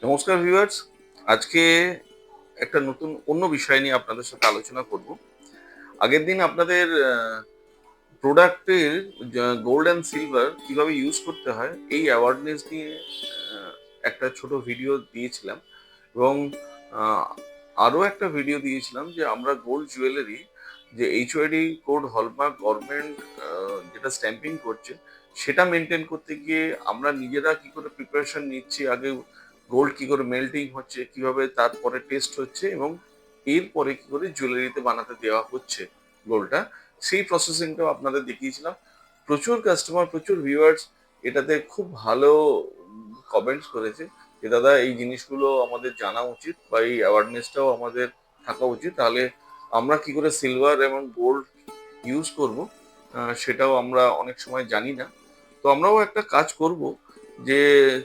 নমস্কার ভিউয়ার্স। আজকে একটা নতুন অন্য বিষয় নিয়ে আপনাদের সাথে আলোচনা করব। আগের দিন আপনাদের প্রোডাক্টের গোল্ড অ্যান্ড সিলভার কিভাবে ইউজ করতে হয় এই অ্যাওয়ারনেস নিয়ে একটা ছোট ভিডিও দিয়েছিলাম এবং আহ, আরো একটা ভিডিও দিয়েছিলাম যে আমরা গোল্ড জুয়েলারি যে এইচওআইডি কোড হলমার্ক গভর্নমেন্ট যেটা স্ট্যাম্পিং করছে সেটা মেনটেন করতে গিয়ে আমরা নিজেরা কি করে প্রিপারেশন নিচ্ছি, আগে গোল্ড কি করে মেল্টিং হচ্ছে, কিভাবে তারপরে টেস্ট হচ্ছে এবং এরপরে কি করে জুয়েলারিতে বানাতে দেওয়া হচ্ছে গোল্ডটা, সেই প্রসেসিংটাও আপনাদের দেখিয়েছিলাম। প্রচুর কাস্টমার, প্রচুর ভিউয়ার্স এটাতে খুব ভালো কমেন্টস করেছে যে দাদা এই জিনিসগুলো আমাদের জানা উচিত বা এই অ্যাওয়ারনেসটাও আমাদের থাকা উচিত, তাহলে আমরা কি করে সিলভার এবং গোল্ড ইউজ করব সেটাও আমরা অনেক সময় জানি না। তো আমরাও একটা কাজ করব, যে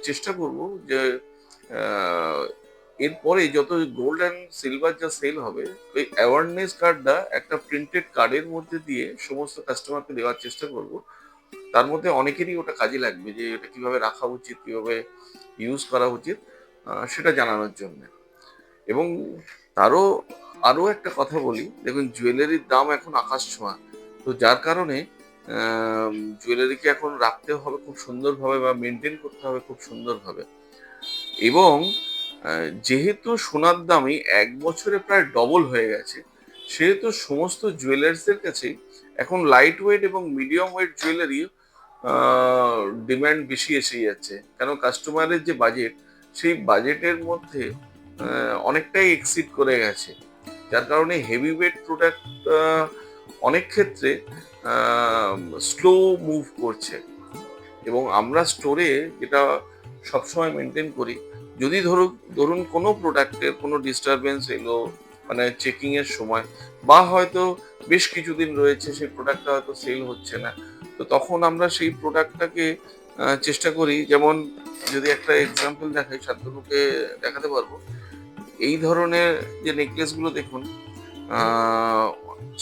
চেষ্টা করব যে আহ, এরপরে যত গোল্ড অ্যান্ড সিলভার যা সেল হবে ওই অ্যাওয়ারনেস কার্ডটা একটা প্রিন্টেড কার্ডের মধ্যে দিয়ে সমস্ত কাস্টমারকে দেওয়ার চেষ্টা করব। তার মধ্যে অনেকেরই ওটা কাজে লাগবে যে এটা কিভাবে রাখা উচিত, কিভাবে ইউজ করা উচিত, সেটা জানানোর জন্য। এবং তারও আরো একটা কথা বলি, দেখুন জুয়েলারির দাম এখন আকাশ ছোঁয়া। তো যার কারণে জুয়েলারিকে এখন রাখতে হবে খুব সুন্দরভাবে বা মেনটেন করতে হবে খুব সুন্দরভাবে। এবং যেহেতু সোনার দামই এক বছরে প্রায় ডবল হয়ে গেছে, সেহেতু সমস্ত জুয়েলার্সদের কাছে এখন লাইট ওয়েট এবং মিডিয়াম ওয়েট জুয়েলারি ডিমান্ড বেশি এসে যাচ্ছে, কেন কাস্টমারের যে বাজেট সেই বাজেটের মধ্যে অনেকটাই এক্সিড করে গেছে। যার কারণে হেভি ওয়েট প্রোডাক্ট অনেক ক্ষেত্রে স্লো মুভ করছে। এবং আমরা স্টোরে যেটা সবসময় মেনটেন করি, যদি ধরুন কোনো প্রোডাক্টের কোনো ডিস্টারবেন্স এলো, মানে চেকিং এর সময় বা হয়তো বেশ কিছুদিন রয়েছে সেই প্রোডাক্টটা হয়তো সেল হচ্ছে না, তো তখন আমরা সেই প্রোডাক্টটাকে চেষ্টা করি, যেমন যদি একটা এক্সাম্পল দেখাই শান্তনুকে দেখাতে পারবো। এই ধরনের যে নেকলেস গুলো দেখুন,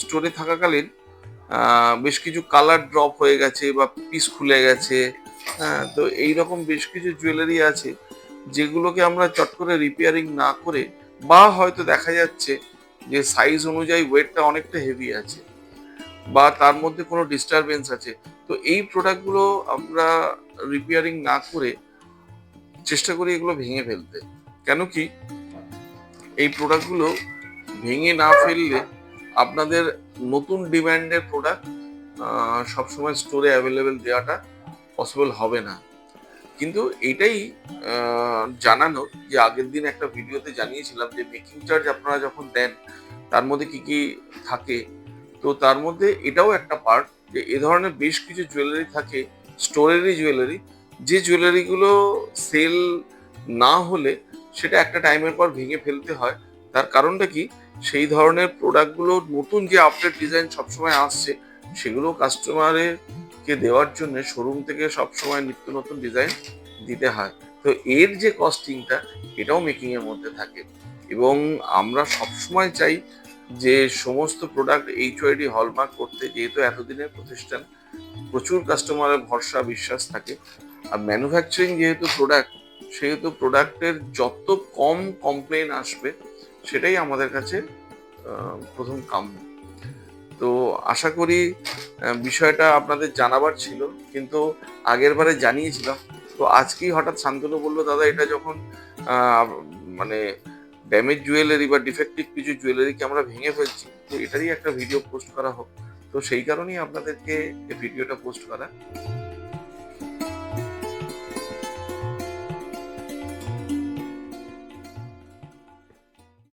স্টোরে থাকাকালীন বেশ কিছু কালার ড্রপ হয়ে গেছে বা পিস খুলে গেছে। হ্যাঁ, তো এইরকম বেশ কিছু জুয়েলারি আছে যেগুলোকে আমরা চট করে রিপেয়ারিং না করে, বা হয়তো দেখা যাচ্ছে যে সাইজ অনুযায়ী ওয়েটটা অনেকটা হেভি আছে বা তার মধ্যে কোনো ডিস্টারবেন্স আছে, তো এই প্রোডাক্টগুলো আমরা রিপেয়ারিং না করে চেষ্টা করি এগুলো ভেঙে ফেলতে। কেন কি, এই প্রোডাক্টগুলো ভেঙে না ফেললে আপনাদের নতুন ডিমান্ডের প্রোডাক্ট সবসময় স্টোরে অ্যাভেলেবেল দেওয়াটা পসিবল হবে না। কিন্তু এটাই জানানো যে আগের দিন একটা ভিডিওতে জানিয়েছিলাম যে মেকিং চার্জ আপনারা যখন দেন তার মধ্যে কি কি থাকে। তো তার মধ্যে এটাও একটা পার্ট যে এ ধরনের বেশ কিছু জুয়েলারি থাকে, স্টোরেরই জুয়েলারি, যে জুয়েলারিগুলো সেল না হলে সেটা একটা টাইমের পর ভেঙে ফেলতে হয়। তার কারণটা কি, সেই ধরনের প্রোডাক্টগুলো নতুন যে আপডেট ডিজাইন সবসময় আসছে সেগুলো কাস্টমারের কে দেওয়ার জন্য শোরুম থেকে সবসময় নিত্য নতুন ডিজাইন দিতে হয়। তো এর যে কস্টিংটা এটাও মেকিং এর মধ্যে থাকে। এবং আমরা সবসময় চাই যে সমস্ত প্রোডাক্ট এইচওআইডি হলমার্ক করতে, যেহেতু এতদিনের প্রতিষ্ঠান প্রচুর কাস্টমারের ভরসা বিশ্বাস থাকে। আর ম্যানুফ্যাকচারিং যেহেতু প্রোডাক্ট, সেহেতু প্রোডাক্টের যত কম কমপ্লেন আসবে সেটাই আমাদের কাছে প্রথম কাম্য। তো আশা করি বিষয়টা আপনাদের জানাবার ছিল, কিন্তু আগের বারে জানিয়েছিলাম। তো আজকেই হঠাৎ শান্তনু বললো দাদা এটা যখন আহ, মানে ড্যামেজ জুয়েলারি বা ডিফেক্টিভ কিছু জুয়েলারিকে আমরা ভেঙে ফেলছি, তো এটারই একটা ভিডিও পোস্ট করা হোক। তো সেই কারণেই আপনাদেরকে এই ভিডিওটা পোস্ট করা।